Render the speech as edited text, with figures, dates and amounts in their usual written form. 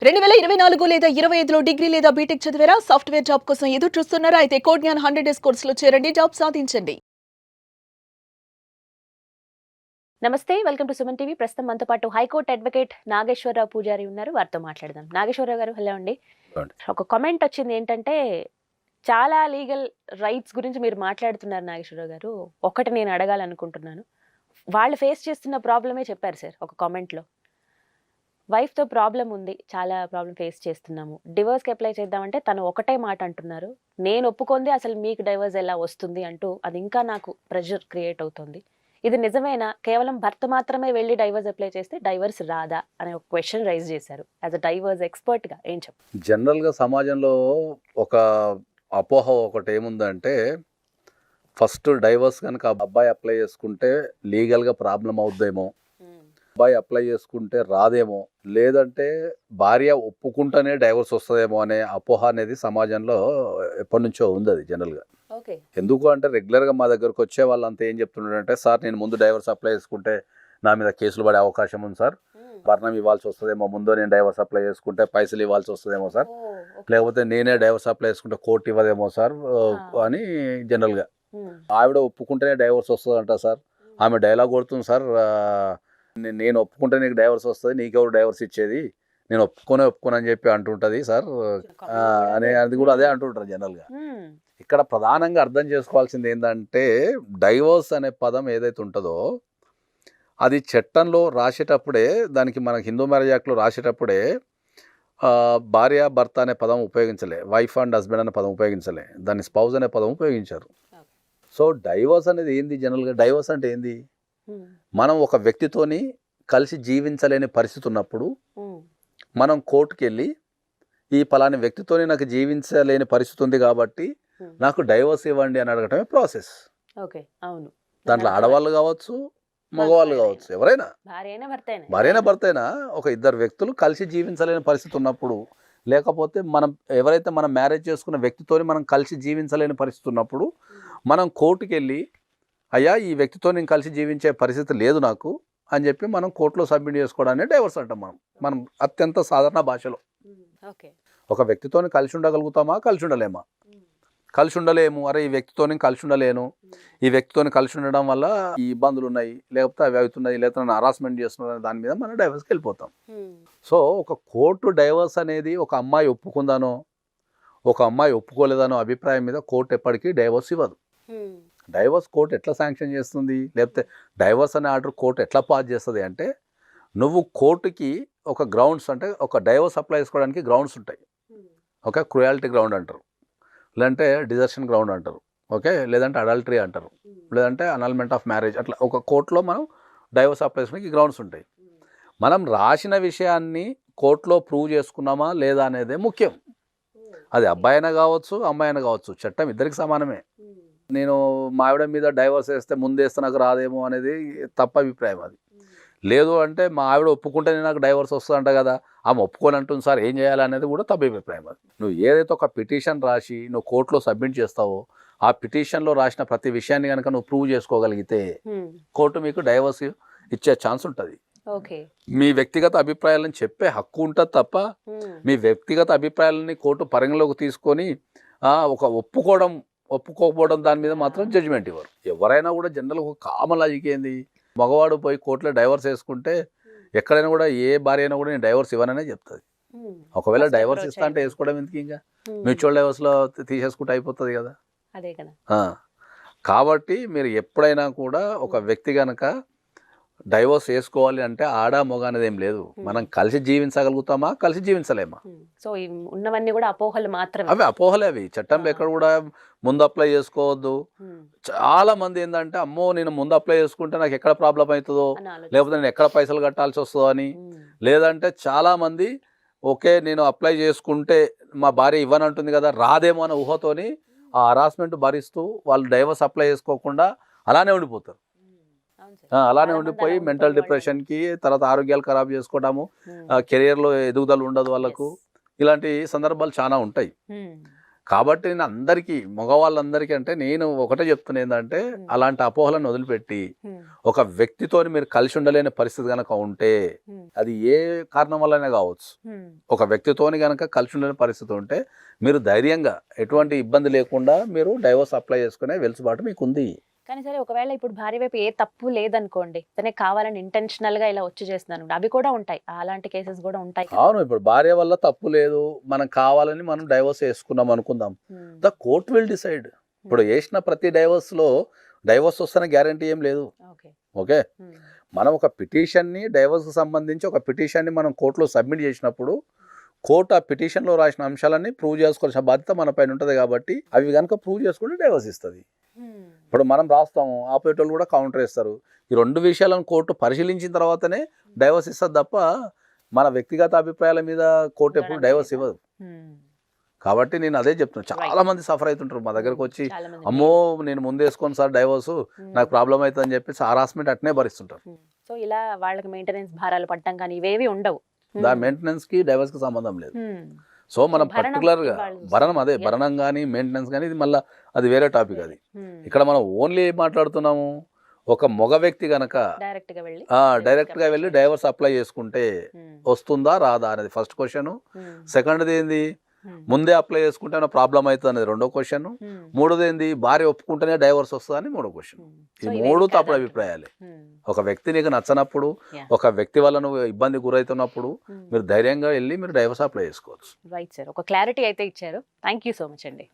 2024 లేదా 25లో డిగ్రీ లేదా బీటెక్ చదివారా? సాఫ్ట్‌వేర్ జాబ్ కోసం ఎదురు చూస్తున్నారా? అయితే కోడ్‌జ్ఞాన్ 100 డేస్ కోర్సులో చేరండి. జాబ్ సాధించండి. నమస్తే వెల్కమ్ టు సుమన్ టీవీ. ప్రస్తుతం మనతో పాటు హైకోర్టు అడ్వకేట్ నాగేశ్వరరావు పూజారి ఉన్నారు. వారితో మాట్లాడదాం. నాగేశ్వరరావు గారు, హలో అండి. అవునండి. ఒక కామెంట్ వచ్చింది ఏంటంటే, చాలా లీగల్ రైట్స్ గురించి మీరు మాట్లాడుతున్నారు నాగేశ్వరరావు గారు. ఒకటి నేను అడగాలనుకుంటున్నాను. వాళ్ళు ఫేస్ చేస్తున్న ప్రాబ్లమే చెప్పారు సార్ ఒక కామెంట్లో. వైఫ్‌తో ప్రాబ్లమ్ ఉంది. చాలా ప్రాబ్లమ్ ఫేస్ చేస్తున్నాము. డివోర్స్‌కి అప్లై చేద్దామంటే తను ఒకటే మాట అంటున్నారు. నేను ఒప్పుకుంది అసలు మీకు డైవోర్స్ ఎలా వస్తుంది అంటూ అది ఇంకా నాకు ప్రెషర్ క్రియేట్ అవుతుంది. ఇది నిజమేనా? కేవలం భర్త మాత్రమే వెళ్లి డైవోర్స్ అప్లై చేస్తే డైవోర్స్ రాదా? అనే ఒక క్వెషన్ రైజ్ చేశారు. యాస్ ఎ డైవోర్స్ ఎక్స్‌పర్ట్‌గా ఏం చెప్తారు? జనరల్‌గా సమాజంలో ఒక అపోహ ఒకటేముందంటే, ఫస్ట్ డైవర్స్ గనక అబ్బాయి అప్లై చేసుకుంటే లీగల్‌గా ప్రాబ్లమ్ అవుద్దేమో, అబ్బాయి అప్లై చేసుకుంటే రాదేమో, లేదంటే భార్య ఒప్పుకుంటేనే డైవర్స్ వస్తదేమో అనే అపోహ అనేది సమాజంలో ఎప్పటినుంచో ఉందది జనరల్‌గా. ఓకే. ఎందుకు అంటే రెగ్యులర్‌గా మా దగ్గరకు వచ్చే వాళ్ళంతా ఏం చెప్తున్నారంటే, సార్ నేను ముందు డైవర్స్ అప్లై చేసుకుంటే నా మీద కేసులు పడే అవకాశం ఉంది సార్. భరణం ఇవ్వాల్సి వస్తుందేమో, ముందు నేను డైవర్స్ అప్లై చేసుకుంటే పైసలు ఇవ్వాల్సి వస్తుందేమో సార్, లేకపోతే నేనే డైవర్స్ అప్లై చేసుకుంటే కోర్టు ఇవ్వదేమో సార్ అని జనరల్గా. ఆవిడ ఒప్పుకుంటేనే డైవర్స్ వస్తుందంట సార్. ఆమె డైలాగ్ కొడుతుంది సార్, నేను ఒప్పుకుంటే నీకు డైవర్స్ వస్తుంది, నీకెవరు డైవర్స్ ఇచ్చేది, నేను ఒప్పుకోను అని చెప్పి అంటుంటుంది సార్ అది కూడా అదే అంటుంటారు జనరల్గా. ఇక్కడ ప్రధానంగా అర్థం చేసుకోవాల్సింది ఏంటంటే, డైవర్స్ అనే పదం ఏదైతే ఉంటుందో అది చట్టంలో రాసేటప్పుడే, దానికి మన హిందూ మ్యారేజ్ యాక్ట్లో రాసేటప్పుడే భార్య భర్త అనే పదం ఉపయోగించలే, వైఫ్ అండ్ హస్బెండ్ అనే పదం ఉపయోగించలే, దాన్ని స్పౌజ్ అనే పదం ఉపయోగించారు. సో డైవర్స్ అనేది ఏంది? జనరల్గా డైవర్స్ అంటే ఏంది? మనం ఒక వ్యక్తితోని కలిసి జీవించలేని పరిస్థితి ఉన్నప్పుడు మనం కోర్టుకి వెళ్ళి, ఈ పలాని వ్యక్తితోని నాకు జీవించలేని పరిస్థితి ఉంది కాబట్టి నాకు డైవర్స్ ఇవ్వండి అని అడగటమే ప్రాసెస్. ఓకే, అవును. దాంట్లో ఆడవాళ్ళు కావచ్చు, మగవాళ్ళు కావచ్చు, ఎవరైనా, భార్యైనా భర్తైనా, ఒక ఇద్దరు వ్యక్తులు కలిసి జీవించలేని పరిస్థితి ఉన్నప్పుడు, లేకపోతే ఎవరైతే మనం మ్యారేజ్ చేసుకున్న వ్యక్తితోని మనం కలిసి జీవించలేని పరిస్థితి ఉన్నప్పుడు మనం కోర్టుకి వెళ్ళి, అయ్యా ఈ వ్యక్తితో నేను కలిసి జీవించే పరిస్థితి లేదు నాకు అని చెప్పి మనం కోర్టులో సబ్మిట్ చేసుకోవడాన్ని డైవర్స్ అంటాం. మనం అత్యంత సాధారణ భాషలో. ఒక వ్యక్తితో కలిసి ఉండగలుగుతామా? కలిసి ఉండలేమా? కలిసి ఉండలేము. అరే ఈ వ్యక్తితో కలిసి ఉండలేను, ఈ వ్యక్తితో కలిసి ఉండడం వల్ల ఈ ఇబ్బందులు ఉన్నాయి, లేకపోతే అవి అవుతున్నాయి, లేకపోతే నన్ను హరాస్మెంట్ చేస్తున్నారు, దాని మీద మనం డైవర్స్కి వెళ్ళిపోతాం. సో ఒక కోర్టు డైవర్స్ అనేది ఒక అమ్మాయి ఒప్పుకుందానో, ఒక అమ్మాయి ఒప్పుకోలేదనో అభిప్రాయం మీద కోర్టు ఎప్పటికీ డైవర్స్ ఇవ్వదు. డైవర్స్ కోర్టు ఎట్లా శాంక్షన్ చేస్తుంది, లేకపోతే డైవర్స్ అనే ఆర్డర్ కోర్టు ఎట్లా పాస్ చేస్తుంది అంటే, నువ్వు కోర్టుకి ఒక గ్రౌండ్స్, అంటే ఒక డైవర్స్ అప్లై చేసుకోవడానికి గ్రౌండ్స్ ఉంటాయి. ఓకే, క్రుయాలిటీ గ్రౌండ్ అంటారు, లేదంటే డిజర్షన్ గ్రౌండ్ అంటారు, ఓకే, లేదంటే అడల్టరీ అంటారు, లేదంటే అనల్మెంట్ ఆఫ్ మ్యారేజ్. అట్లా ఒక కోర్టులో మనం డైవర్స్ అప్లై చేసుకోవడానికి గ్రౌండ్స్ ఉంటాయి. మనం రాసిన విషయాన్ని కోర్టులో ప్రూవ్ చేసుకున్నామా లేదా అనేదే ముఖ్యం. అది అబ్బాయి అయినా కావచ్చు, అమ్మాయి అయినా కావచ్చు, చట్టం ఇద్దరికి సమానమే. నేను మా ఆవిడ మీద డైవర్స్ వేస్తే ముందేస్తే నాకు రాదేమో అనేది తప్ప అభిప్రాయం. అది లేదు అంటే మా ఆవిడ ఒప్పుకుంటేనే నాకు డైవర్స్ వస్తుందంట కదా, ఆమె ఒప్పుకొని అంటుంది సార్ ఏం చేయాలి అనేది కూడా తప్ప అభిప్రాయం. అది నువ్వు ఏదైతే ఒక పిటిషన్ రాసి నువ్వు కోర్టులో సబ్మిట్ చేస్తావో, ఆ పిటిషన్లో రాసిన ప్రతి విషయాన్ని కనుక నువ్వు ప్రూవ్ చేసుకోగలిగితే కోర్టు మీకు డైవర్స్ ఇచ్చే ఛాన్స్ ఉంటుంది. మీ వ్యక్తిగత అభిప్రాయాలను చెప్పే హక్కు ఉంటుంది తప్ప, మీ వ్యక్తిగత అభిప్రాయాలని కోర్టు పరిగణలోకి తీసుకొని ఒక ఒప్పుకోకపోవడం దాని మీద మాత్రం జడ్జిమెంట్ ఇవ్వరు. ఎవరైనా కూడా జనరల్ ఒక కామన్ లాజిక్ ఏంది, మగవాడు పోయి కోర్టులో డైవర్స్ వేసుకుంటే ఎక్కడైనా కూడా ఏ భార్య అయినా కూడా నేను డైవర్స్ ఇవ్వననే చెప్తుంది. ఒకవేళ డైవర్స్ ఇస్తా అంటే వేసుకోవడం ఎందుకు, ఇంకా మ్యూచువల్ డైవర్స్లో తీసేసుకుంటే అయిపోతుంది కదా. కాబట్టి మీరు ఎప్పుడైనా కూడా ఒక వ్యక్తి కనుక డైవర్స్ వేసుకోవాలి అంటే ఆడ మొగ అనేది ఏం లేదు, మనం కలిసి జీవించగలుగుతామా, కలిసి జీవించలేమా. సో ఉన్నవన్నీ కూడా అపోహలు మాత్రమే. అవి అపోహలే, అవి చట్టంలో ఎక్కడ కూడా ముందు అప్లై చేసుకోవద్దు. చాలా మంది ఏంటంటే, అమ్మో నేను ముందు అప్లై చేసుకుంటే నాకు ఎక్కడ ప్రాబ్లం అవుతుందో, లేకపోతే నేను ఎక్కడ పైసలు కట్టాల్సి వస్తుందో అని, లేదంటే చాలా మంది ఓకే నేను అప్లై చేసుకుంటే మా భార్య ఇవ్వనంటుంది కదా, రాదేమో అనే ఊహతోని ఆ హరాస్మెంట్ భరిస్తూ వాళ్ళు డైవర్స్ అప్లై చేసుకోకుండా అలానే ఉండిపోతారు. అలానే ఉండిపోయి మెంటల్ డిప్రెషన్కి, తర్వాత ఆరోగ్యాలు ఖరాబ్ చేసుకోవడము, కెరియర్లో ఎదుగుదల ఉండదు వాళ్ళకు. ఇలాంటి సందర్భాలు చాలా ఉంటాయి. కాబట్టి నేను అందరికీ మగవాళ్ళందరికీ అంటే నేను ఒకటే చెప్తున్నా ఏంటంటే అలాంటి అపోహలను వదిలిపెట్టి ఒక వ్యక్తితోని మీరు కలిసి ఉండలేని పరిస్థితి కనుక ఉంటే అది ఏ కారణం వల్లనే కావచ్చు, ఒక వ్యక్తితోని కనుక కలిసి ఉండలేని పరిస్థితి ఉంటే మీరు ధైర్యంగా ఎటువంటి ఇబ్బంది లేకుండా మీరు డైవోర్స్ అప్లై చేసుకునే వెలుసుబాటు మీకు ఉంది. కానీ సరే ఒకవేళ ఇప్పుడు భార్య వైపు ఏ తప్పు లేదనుకోండి, తనే కావాలని ఇంటెన్షనల్ గా ఇలా వచ్చి చేస్తున్నాను, అవి కూడా ఉంటాయి, అలాంటి కేసెస్ కూడా ఉంటాయి. అవును, ఇప్పుడు భార్య వల్ల తప్పు లేదు, మనం కావాలని మనం డైవోర్స్ వేసుకున్నాం అనుకుందాం, ద కోర్ట్ విల్ డిసైడ్. ఇప్పుడు వేసిన ప్రతి డైవోర్స్ లో డైవోర్స్ వస్తున్న గ్యారంటీ ఏం లేదు. ఓకే, మనం ఒక పిటిషన్ని డైవోర్స్కి సంబంధించి ఒక పిటిషన్ని మనం కోర్టులో సబ్మిట్ చేసినప్పుడు కోర్టు ఆ పిటిషన్లో రాసిన అంశాలన్నీ ప్రూవ్ చేసుకోవాల్సిన బాధ్యత మన పైన ఉంటుంది. కాబట్టి అవి కనుక ప్రూవ్ చేసుకుంటే డైవోర్స్ ఇస్తుంది. ఇప్పుడు మనం రాస్తాము, ఆపోజిట్ వాళ్ళు కూడా కౌంటర్ వేస్తారు. ఈ రెండు విషయాలను కోర్టు పరిశీలించిన తర్వాతనే డైవోర్స్ ఇస్తుంది తప్ప మన వ్యక్తిగత అభిప్రాయాల మీద కోర్టు ఎప్పుడు డైవోర్స్ ఇవ్వదు. కాబట్టి నేను అదే చెప్తున్నాను, చాలా మంది సఫర్ అవుతుంటారు మా దగ్గరకు వచ్చి, అమ్మో నేను ముందు వేసుకోను సార్ డైవోర్స్, నాకు ప్రాబ్లం అవుతుంది అని చెప్పేసి హరాస్మెంట్ అట్నే భరిస్తుంటారు. సో ఇలా వాళ్ళకి మెయింటెనెన్స్ భారాలు పట్టడం కానీ ఇవేవి ఉండవు, దాని మెయింటెనెన్స్ కి డైవోర్స్ కి సంబంధం లేదు. సో మనం పర్టికులర్ గా భరణం కానీ మెయింటెనెన్స్ కానీ ఇది మళ్ళీ అది వేరే టాపిక్. అది ఇక్కడ మనం ఓన్లీ మాట్లాడుతున్నాము, ఒక మగ వ్యక్తి గనక డైరెక్ట్ గా వెళ్ళి డైవోర్స్ అప్లై చేసుకుంటే వస్తుందా రాదా అనేది ఫస్ట్ క్వశ్చన్. సెకండ్ది ఏంది, ముందే అప్లై చేసుకుంటే ఏమైనా ప్రాబ్లం అవుతుంది అనేది రెండో క్వశ్చన్. మూడోది ఏంది, భార్య ఒప్పుకుంటేనే డైవోర్స్ వస్తుంది అని మూడో క్వశ్చన్. ఈ మూడు తప్పుడు అభిప్రాయాలే. ఒక వ్యక్తి నీకు నచ్చనప్పుడు, ఒక వ్యక్తి వల్ల నువ్వు ఇబ్బంది గురవుతున్నప్పుడు మీరు ధైర్యంగా వెళ్ళి మీరు డైవోర్స్ అప్లై చేసుకోవచ్చు. రైట్ సార్, ఒక క్లారిటీ అయితే ఇచ్చారు. థ్యాంక్ యూ సో మచ్ అండి.